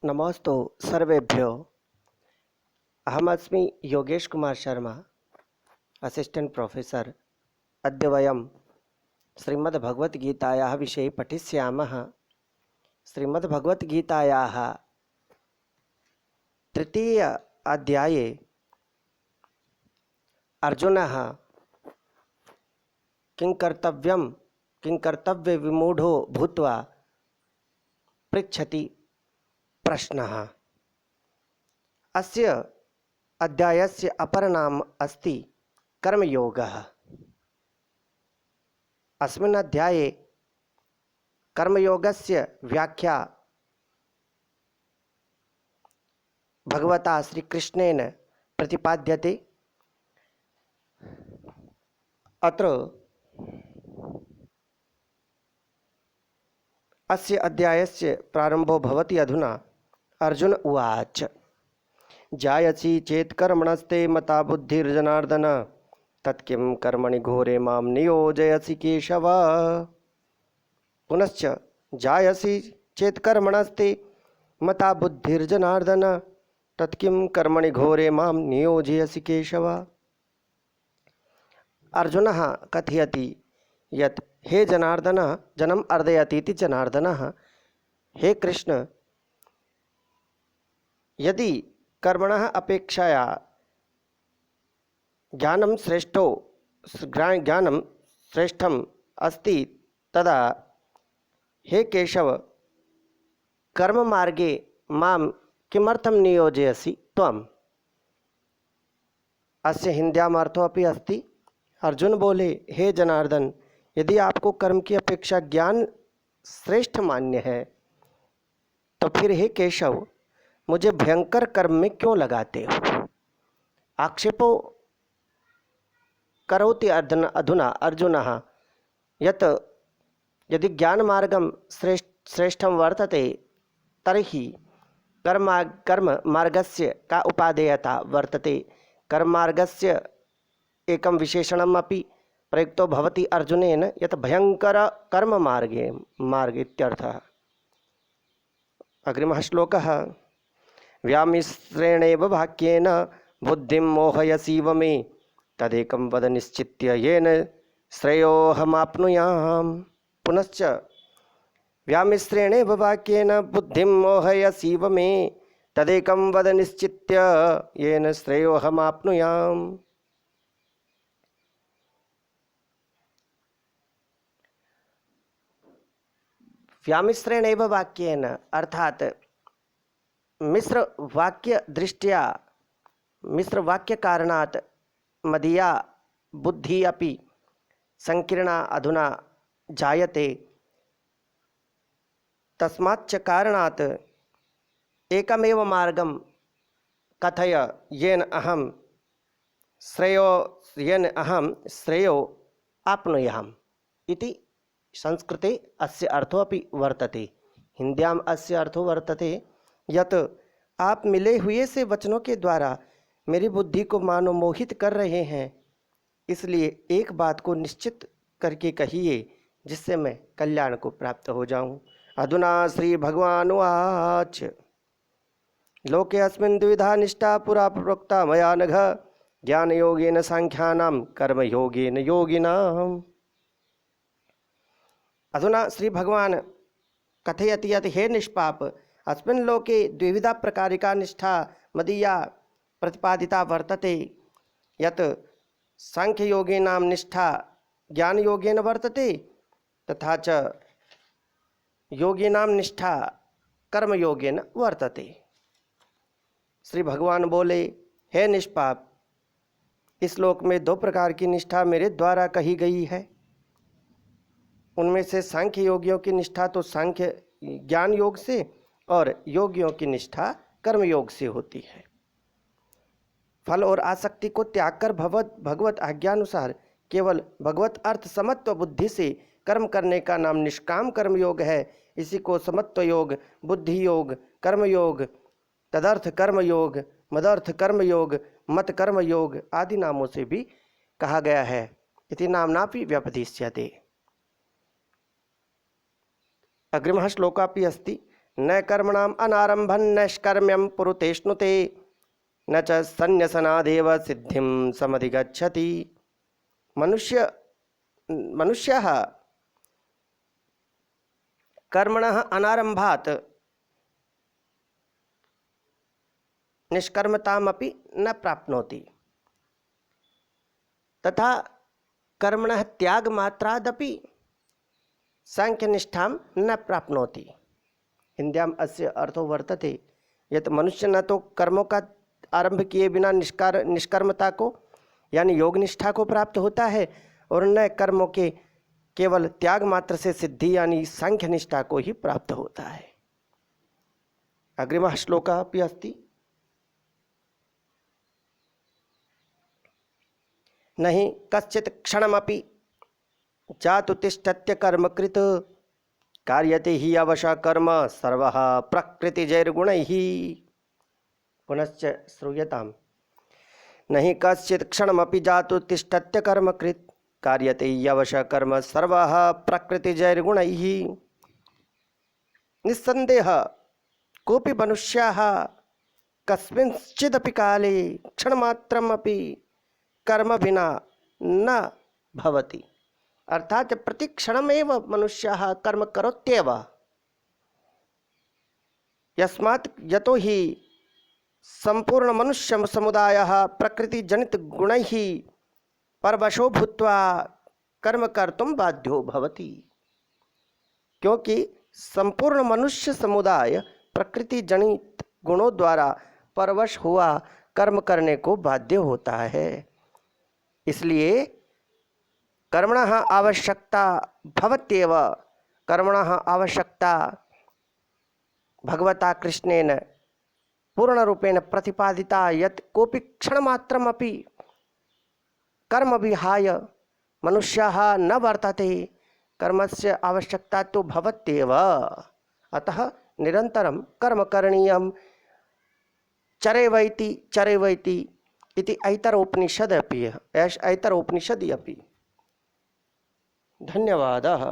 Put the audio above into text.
नमोस्तु सर्वेभ्यो। अहमस्मि Yogesh Kumar Sharma, assistant professor. अद्य वयं श्रीमद्भगवद्गीतायाः विषये पठिष्यामः। श्रीमद्भगवद्गीतायाः तृतीय अध्याये अर्जुनः किं कर्तव्यविमूढो भूत्वा पृच्छति प्रश्नः। अस्य अध्यायस्य अपरनाम अस्ति कर्मयोगः। अस्मिन् अध्याये कर्मयोगस्य व्याख्या भगवता श्रीकृष्णेन प्रतिपाद्यते। अत्र अस्य अध्यायस्य प्रारंभो भवति। अधुना अर्जुन उवाच, जायसी चेत् कर्मणस्ते मता बुद्धिर्जनार्दन, तत्किं कर्मणि घोरे मां नियोजयसि केशव। पुनश्च जायसी चेत् कर्मणस्ते मता बुद्धिर्जनार्दन, तत्किं कर्मणि घोरे मां नियोजयसि केशव। अर्जुनः कथयति यत् हे जनार्दन, जन्म अर्दयति इति जनार्दनः, हे कृष्ण, यदि कर्मणः अपेक्षया ज्ञानं श्रेष्ठम् अस्ति, तदा हे केशव, कर्ममार्गे मां किमर्थं नियोजयसि त्वम्। अस्य हिन्द्याम् अर्थो अपि अस्ति। अर्जुन बोले, हे जनार्दन, यदि आपको कर्म की अपेक्षा ज्ञान श्रेष्ठ मान्य है, तो फिर हे केशव, मुझे भयंकर कर्म में क्यों लगाते हो। आक्षेपो करोति अधुना अर्जुनः यत् यदि ज्ञानमार्गं श्रेष्ठं वर्तते, तर्हि कर्ममार्गस्य का उपादेयता वर्तते। कर्ममार्गस्य एकं विशेषणम् अपि प्रयुक्तो भवति अर्जुनेन, यत् भयंकर मार्ग इत्यर्थः। अग्रिमः श्लोकः, व्यामिश्रेणेव वाक्येन बुद्धिं मोहयसीव मे, तदेकं वद निश्चित्य येन श्रेयोऽहमाप्नुयाम्। पुनश्च व्यामिश्रेणेव वाक्येन बुद्धिं मोहयसीव मे, तदेकं वद निश्चित्य येन श्रेयोऽहमाप्नुयाम्। व्यामिश्रेणेव वाक्येन अर्थात मिश्र वाक्य कारणात् मदीया बुद्धि अपि संकीर्णा अधुना जायते। तस्माच्च कारणात् एकमेव मार्गं कथय येन अहं श्रेयो आप्नुयाम् इति संस्कृते अस्य अर्थो अपि वर्तते। हिंद्याम् अस्य अर्थो वर्तते यत् आप मिले हुए से वचनों के द्वारा मेरी बुद्धि को मानो मोहित कर रहे हैं, इसलिए एक बात को निश्चित करके कहिए जिससे मैं कल्याण को प्राप्त हो जाऊं। अधुना श्री भगवानुवाच, लोके अस्मिन् द्विधा निष्ठा पुरा प्रोक्ता मया नघ, ज्ञान योगेन सांख्यानां कर्म योगेन योगिनाम्। अधुना श्री भगवान कथयति यत् हे निष्पाप, अस्मिन् लोके द्विविधा प्रकारिका निष्ठा मदीया प्रतिपादिता वर्तते। यत् सांख्ययोगिनां निष्ठा ज्ञान योगेन वर्तते, तथा च योगिनां निष्ठा कर्म योगेन वर्तते। श्री भगवान बोले, हे निष्पाप, इस श्लोक में दो प्रकार की निष्ठा मेरे द्वारा कही गई है। उनमें से सांख्य योगियों की निष्ठा तो सांख्य ज्ञान योग से और योगियों की निष्ठा कर्म योग से होती है। फल और आसक्ति को त्याग कर भगवत आज्ञानुसार केवल भगवत अर्थ समत्व बुद्धि से कर्म करने का नाम निष्काम कर्म योग है। इसी को समत्व योग, बुद्धि योग, कर्म योग, तदर्थ कर्म योग, मदर्थ कर्म योग, मत कर्म योग आदि नामों से भी कहा गया है। इति नाम्नापि व्यपदिश्यते। अग्रिमः श्लोकापि अस्ति, न कर्मणाम अनारंभं नैष्कर्म्यं पुरुतेष्णुते न च संन्यसनादेव सिद्धिं समधिगच्छति। मनुष्यः कर्मणः अनारंभात् निष्कर्मतामपि न प्राप्नोति तथा कर्मणः त्यागमात्रादपि सांख्यनिष्ठां न प्राप्नोति। हिंद्याम् अस्य अर्थो वर्तते यत् मनुष्य न तो कर्मों का आरंभ किए बिना निष्कर्मता को यानी योग निष्ठा को प्राप्त होता है और न कर्मों के केवल त्याग मात्र से सिद्धि यानी सांख्य निष्ठा को ही प्राप्त होता है। अग्रिमः श्लोकः अपि अस्ति। नहि कश्चित् क्षणमपि जातु तिष्ठत्य कर्मकृत् कार्यते हि अवशः कर्म सर्वः प्रकृतिजैर्गुणैः। पुनश्च श्रूयताम्। नहि कश्चित् क्षणमपि जातु तिष्ठत्य कर्मकृत् कार्यते हि अवशः कर्म सर्वः प्रकृतिजैर्गुणैः। निस्सन्देहः कोऽपि मनुष्यः कस्मिंश्चिदपि काले क्षणमात्रमपि कर्म बिना न भवति। अर्थात प्रतिक्षणमेव मनुष्यः कर्म करोत्येव। यस्मात् यतो हि संपूर्ण मनुष्य समुदायः प्रकृतिजनित गुणैः परवशो भूत्वा कर्म कर्तुं बाध्यो भवति। क्योंकि संपूर्ण मनुष्य समुदाय प्रकृति जनित गुणों द्वारा परवश हुआ कर्म करने को बाध्य होता है। इसलिए कर्मणः आवश्यकता भवत्येव। कर्मणः आवश्यकता भगवता कृष्णेन पूर्णरूपेण प्रतिपादिता यत् कोऽपि क्षणमात्रमपि कर्म विहाय मनुष्यः न वर्तते। कर्मस्य आवश्यकता तो भवत्येव। अतः निरन्तरं कर्म करणीयं। चरेवैति चरेवैति इति ऐतरोपनिषदि अपि। धन्यवादः।